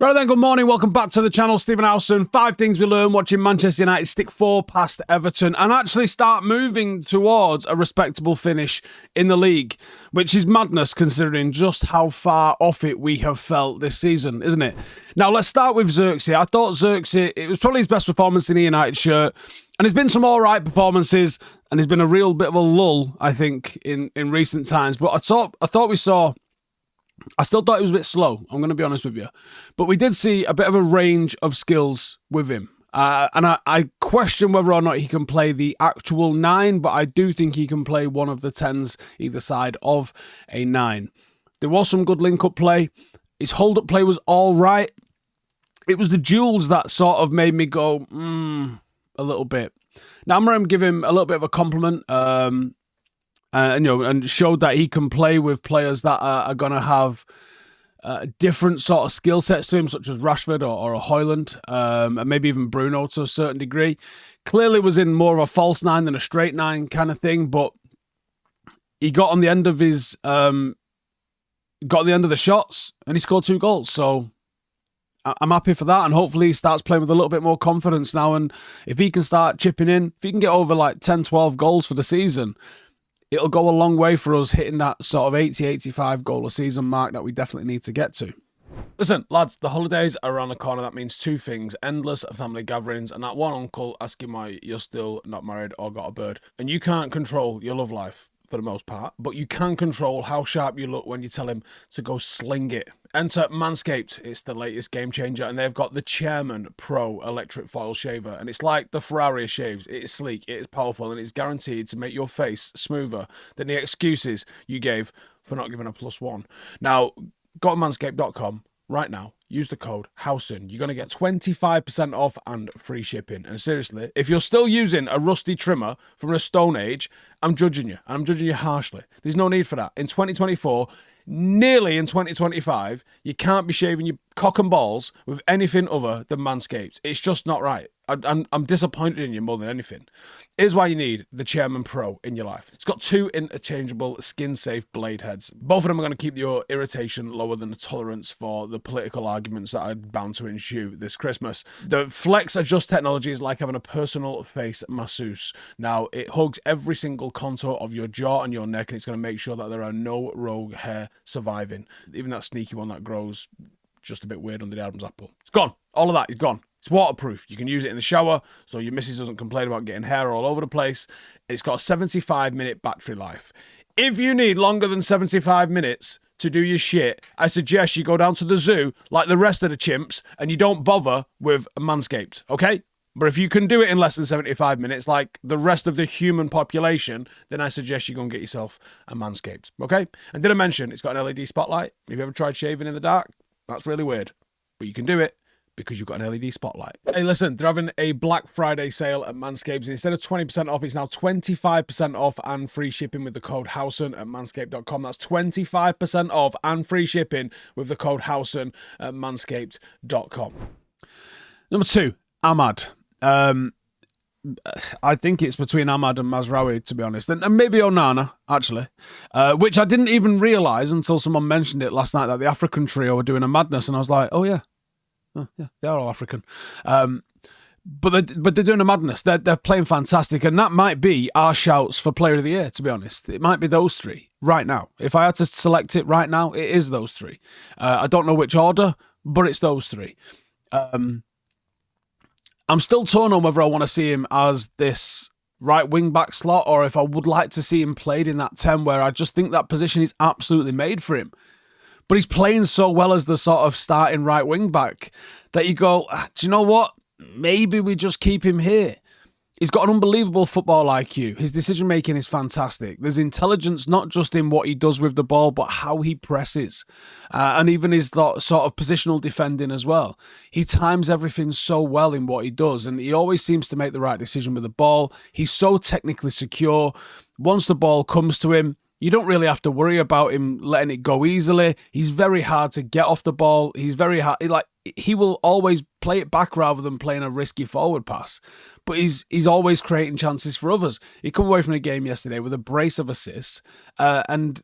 Right then, good morning. Welcome back to the channel. Stephen Howson. 5 things we learned watching Manchester United stick 4 past Everton and actually start moving towards a respectable finish in the league, which is madness considering just how far off it we have felt this season, isn't it? Now, let's start with Zirkzee. I thought Zirkzee, it was probably his best performance in a United shirt, and there's been some all right performances, and there's been a real bit of a lull, I think, in recent times. But I thought we saw... I still thought he was a bit slow, I'm going to be honest with you. But we did see a bit of a range of skills with him. And I question whether or not he can play the actual 9, but I do think he can play one of the 10s either side of a 9. There was some good link-up play. His hold-up play was all right. It was the duels that sort of made me go, a little bit. Now, Amorim give him a little bit of a compliment. And showed that he can play with players that are going to have different sort of skill sets to him, such as Rashford or a Højlund, and maybe even Bruno to a certain degree. Clearly was in more of a false 9 than a straight 9 kind of thing, but he got on the end of his the shots and he scored 2 goals. So I'm happy for that, and hopefully he starts playing with a little bit more confidence now. And if he can start chipping in, if he can get over like 10, 12 goals for the season, it'll go a long way for us hitting that sort of 80, 85 goal a season mark that we definitely need to get to. Listen, lads, the holidays are around the corner. That means 2 things: endless family gatherings and that one uncle asking why you're still not married or got a bird. And you can't control your love life for the most part, but you can control how sharp you look when you tell him to go sling it. Enter Manscaped. It's the latest game changer, and they've got the Chairman Pro electric foil shaver, and it's like the Ferrari of shaves. It is sleek, it is powerful, and it's guaranteed to make your face smoother than the excuses you gave for not giving a +1. Now, go to manscaped.com right now. Use the code Howson. You're going to get 25% off and free shipping. And seriously, if you're still using a rusty trimmer from the Stone Age, I'm judging you, and I'm judging you harshly. There's no need for that. In 2024, nearly in 2025, you can't be shaving your cock and balls with anything other than Manscaped. It's just not right. I'm disappointed in you more than anything. Here's why you need the Chairman Pro in your life. It's got 2 interchangeable skin-safe blade heads. Both of them are going to keep your irritation lower than the tolerance for the political arguments that are bound to ensue this Christmas. The Flex Adjust technology is like having a personal face masseuse. Now, it hugs every single contour of your jaw and your neck, and it's going to make sure that there are no rogue hair surviving. Even that sneaky one that grows just a bit weird under the Adam's apple. It's gone. All of that is gone. It's waterproof. You can use it in the shower so your missus doesn't complain about getting hair all over the place. It's got a 75-minute battery life. If you need longer than 75 minutes to do your shit, I suggest you go down to the zoo like the rest of the chimps and you don't bother with Manscaped, okay? But if you can do it in less than 75 minutes like the rest of the human population, then I suggest you go and get yourself a Manscaped, okay? And did I mention it's got an LED spotlight? Have you ever tried shaving in the dark? That's really weird. But you can do it because you've got an LED spotlight. Hey, listen, they're having a Black Friday sale at Manscaped. Instead of 20% off, it's now 25% off and free shipping with the code Howson at manscaped.com. That's 25% off and free shipping with the code Howson at manscaped.com. Number 2, Ahmad. I think it's between Ahmad and Mazraoui, to be honest, and maybe Onana, actually, which I didn't even realise until someone mentioned it last night, that the African trio were doing a madness, and I was like, oh yeah, they are all African. But they're doing a madness. They're playing fantastic, and that might be our shouts for Player of the Year, to be honest. It might be those 3 right now. If I had to select it right now, it is those 3. I don't know which order, but it's those 3. I'm still torn on whether I want to see him as this right wing-back slot or if I would like to see him played in that 10 where I just think that position is absolutely made for him. But he's playing so well as the sort of starting right wing-back that you go, do you know what? Maybe we just keep him here. He's got an unbelievable football IQ. His decision-making is fantastic. There's intelligence not just in what he does with the ball, but how he presses. And even his sort of positional defending as well. He times everything so well in what he does, and he always seems to make the right decision with the ball. He's so technically secure. Once the ball comes to him, you don't really have to worry about him letting it go easily. He's very hard to get off the ball. He's very hard. He will always play it back rather than playing a risky forward pass. But he's always creating chances for others. He came away from the game yesterday with a brace of assists, and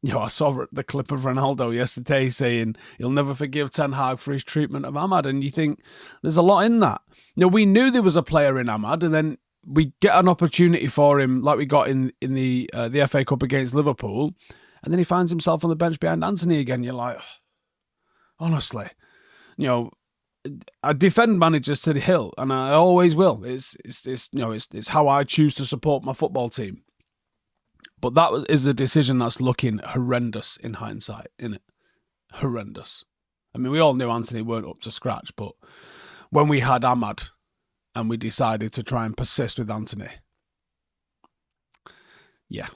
I saw the clip of Ronaldo yesterday saying he'll never forgive Ten Hag for his treatment of Ahmad, and you think there's a lot in that. We knew there was a player in Ahmad, and then we get an opportunity for him like we got in the FA Cup against Liverpool, and then he finds himself on the bench behind Anthony again. You're like, honestly, I defend managers to the hill, and I always will. It's how I choose to support my football team. But that is a decision that's looking horrendous in hindsight, isn't it? Horrendous. I mean, we all knew Anthony weren't up to scratch, but when we had Ahmad and we decided to try and persist with Anthony, yeah.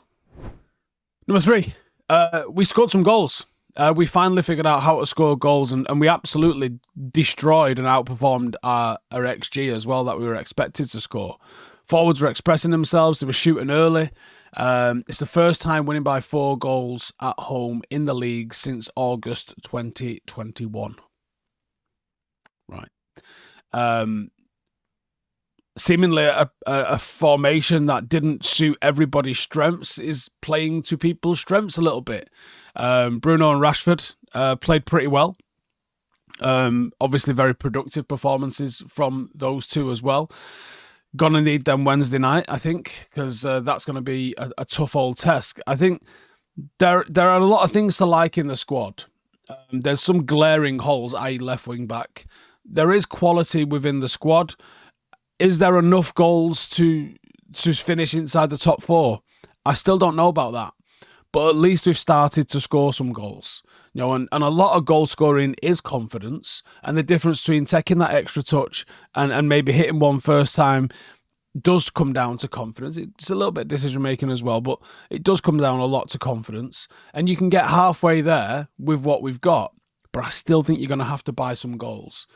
Number 3, we scored some goals. We finally figured out how to score goals, and we absolutely destroyed and outperformed our XG as well that we were expected to score. Forwards were expressing themselves. They were shooting early. It's the first time winning by 4 goals at home in the league since August 2021. Right. Seemingly a formation that didn't suit everybody's strengths is playing to people's strengths a little bit. Bruno and Rashford played pretty well. Obviously very productive performances from those two as well. Gonna need them Wednesday night, I think, because that's going to be a tough old test. I think there are a lot of things to like in the squad. There's some glaring holes, i.e. left wing back. There is quality within the squad. Is there enough goals to finish inside the top 4? I still don't know about that. But at least we've started to score some goals. And a lot of goal scoring is confidence. And the difference between taking that extra touch and maybe hitting one first time does come down to confidence. It's a little bit decision making as well, but it does come down a lot to confidence. And you can get halfway there with what we've got. But I still think you're going to have to buy some goals.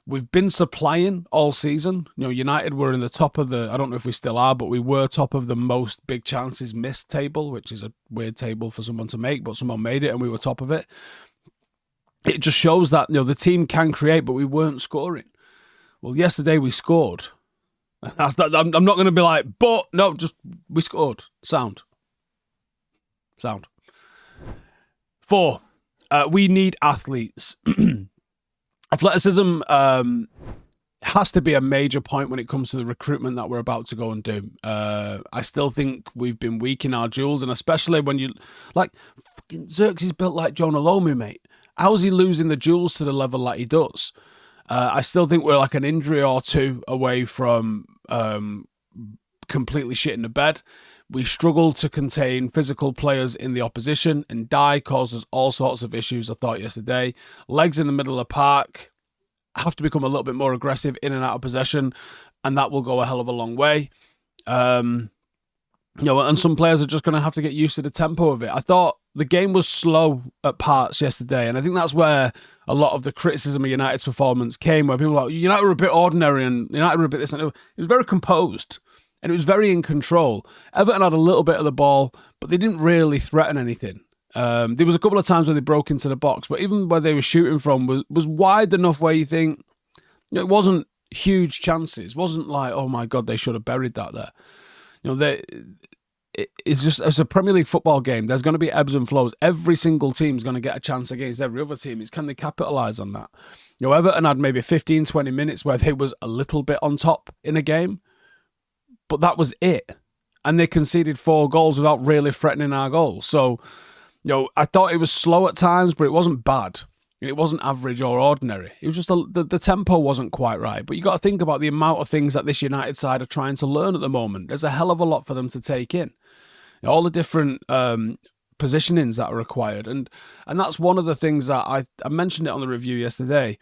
We've been supplying all season. United were in the top of I don't know if we still are, but we were top of the most big chances missed table, which is a weird table for someone to make, but someone made it and we were top of it. It just shows that, the team can create, but we weren't scoring. Well, yesterday we scored. I'm not going to be like, but no, just we scored. Sound. 4, we need athletes. Athleticism has to be a major point when it comes to the recruitment that we're about to go and do. I still think we've been weak in our duels, and especially when you fucking Zirkzee's built like Jonah Lomu, mate. How's he losing the duels to the level that he does? I still think we're like an injury or 2 away from completely shitting the bed. We struggle to contain physical players in the opposition, and Dye causes all sorts of issues, I thought, yesterday. Legs in the middle of the park, have to become a little bit more aggressive in and out of possession, and that will go a hell of a long way. And some players are just going to have to get used to the tempo of it. I thought the game was slow at parts yesterday, and I think that's where a lot of the criticism of United's performance came, where people were like, United were a bit ordinary, and United were a bit this and that. It was very composed. And it was very in control. Everton had a little bit of the ball, but they didn't really threaten anything. There was a couple of times where they broke into the box, but even where they were shooting from was wide enough where you think it wasn't huge chances. It wasn't like, oh my God, they should have buried that there. It's a Premier League football game. There's going to be ebbs and flows. Every single team's going to get a chance against every other team. It's can they capitalise on that? Everton had maybe 15, 20 minutes where they was a little bit on top in a game. But that was it. And they conceded 4 goals without really threatening our goal. So, I thought it was slow at times, but it wasn't bad. It wasn't average or ordinary. It was just the tempo wasn't quite right. But you got to think about the amount of things that this United side are trying to learn at the moment. There's a hell of a lot for them to take in. All the different positionings that are required. And that's one of the things that I mentioned it on the review yesterday.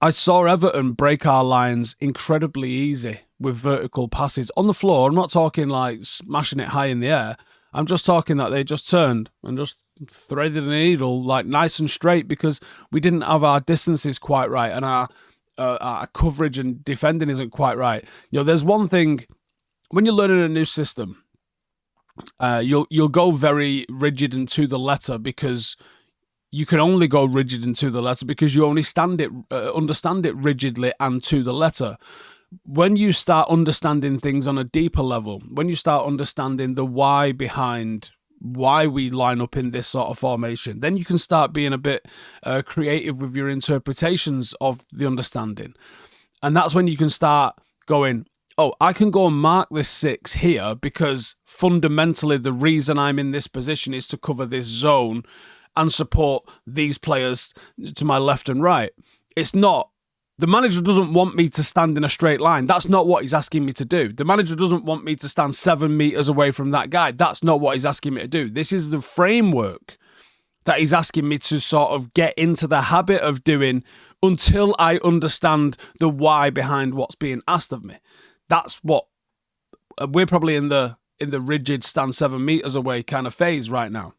I saw Everton break our lines incredibly easy with vertical passes on the floor. I'm not talking like smashing it high in the air. I'm just talking that they just turned and just threaded a needle like nice and straight because we didn't have our distances quite right and our coverage and defending isn't quite right. There's one thing when you're learning a new system, you'll go very rigid and to the letter because you can only go rigid and to the letter because you only understand it rigidly and to the letter. When you start understanding things on a deeper level, when you start understanding the why behind why we line up in this sort of formation. Then you can start being a bit creative with your interpretations of the understanding. And that's when you can start going, oh, I can go and mark this 6 here because fundamentally the reason I'm in this position is to cover this zone and support these players to my left and right. It's not, the manager doesn't want me to stand in a straight line. That's not what he's asking me to do. The manager doesn't want me to stand 7 meters away from that guy. That's not what he's asking me to do. This is the framework that he's asking me to sort of get into the habit of doing until I understand the why behind what's being asked of me. That's what we're probably in the rigid stand 7 meters away kind of phase right now.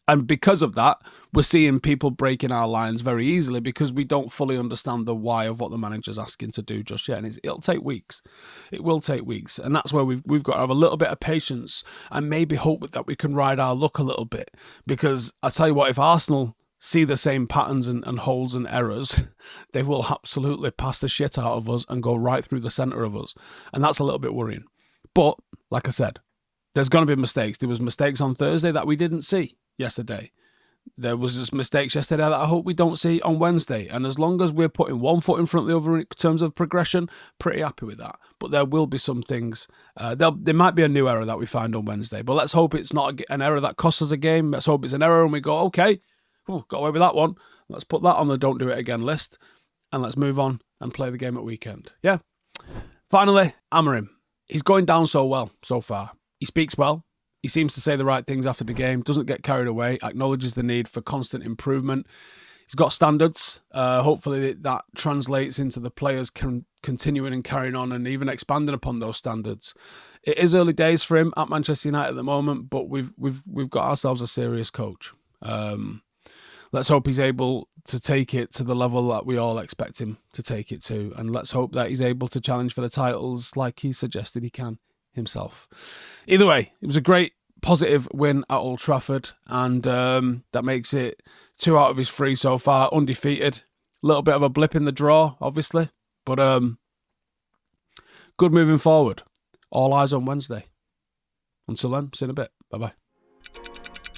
And because of that, we're seeing people breaking our lines very easily because we don't fully understand the why of what the manager's asking to do just yet. And it'll take weeks. It will take weeks. And that's where we've got to have a little bit of patience and maybe hope that we can ride our luck a little bit. Because I tell you what, if Arsenal see the same patterns and holes and errors, they will absolutely pass the shit out of us and go right through the centre of us. And that's a little bit worrying. But, like I said, there's going to be mistakes. There was mistakes on Thursday that we didn't see yesterday. There was just mistakes yesterday that I hope we don't see on Wednesday. And as long as we're putting one foot in front of the other in terms of progression, pretty happy with that. But there will be some things. There might be a new error that we find on Wednesday. But let's hope it's not an error that costs us a game. Let's hope it's an error and we go, okay, got away with that one. Let's put that on the don't do it again list. And let's move on and play the game at weekend. Yeah. Finally, Amorim. He's going down so well so far. He speaks well. He seems to say the right things after the game, doesn't get carried away, acknowledges the need for constant improvement. He's got standards. Hopefully that translates into the players continuing and carrying on and even expanding upon those standards. It is early days for him at Manchester United at the moment, but we've got ourselves a serious coach. Let's hope he's able to take it to the level that we all expect him to take it to, and let's hope that he's able to challenge for the titles like he suggested he can himself. Either way, it was a great positive win at Old Trafford, and that makes it 2 out of his 3 so far, undefeated. A little bit of a blip in the draw, obviously, but good moving forward. All eyes on Wednesday. Until then, see you in a bit. Bye-bye.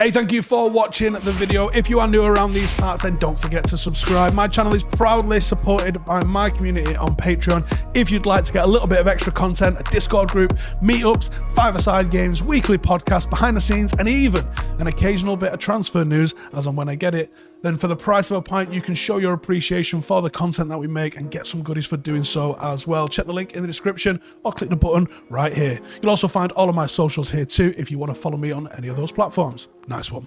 Hey, thank you for watching the video. If you are new around these parts, then don't forget to subscribe. My channel is proudly supported by my community on Patreon. If you'd like to get a little bit of extra content, a Discord group, meetups, 5-a-side games, weekly podcasts, behind the scenes, and even an occasional bit of transfer news as and when I get it, then for the price of a pint, you can show your appreciation for the content that we make and get some goodies for doing so as well. Check the link in the description or click the button right here. You'll also find all of my socials here too if you want to follow me on any of those platforms. Nice one.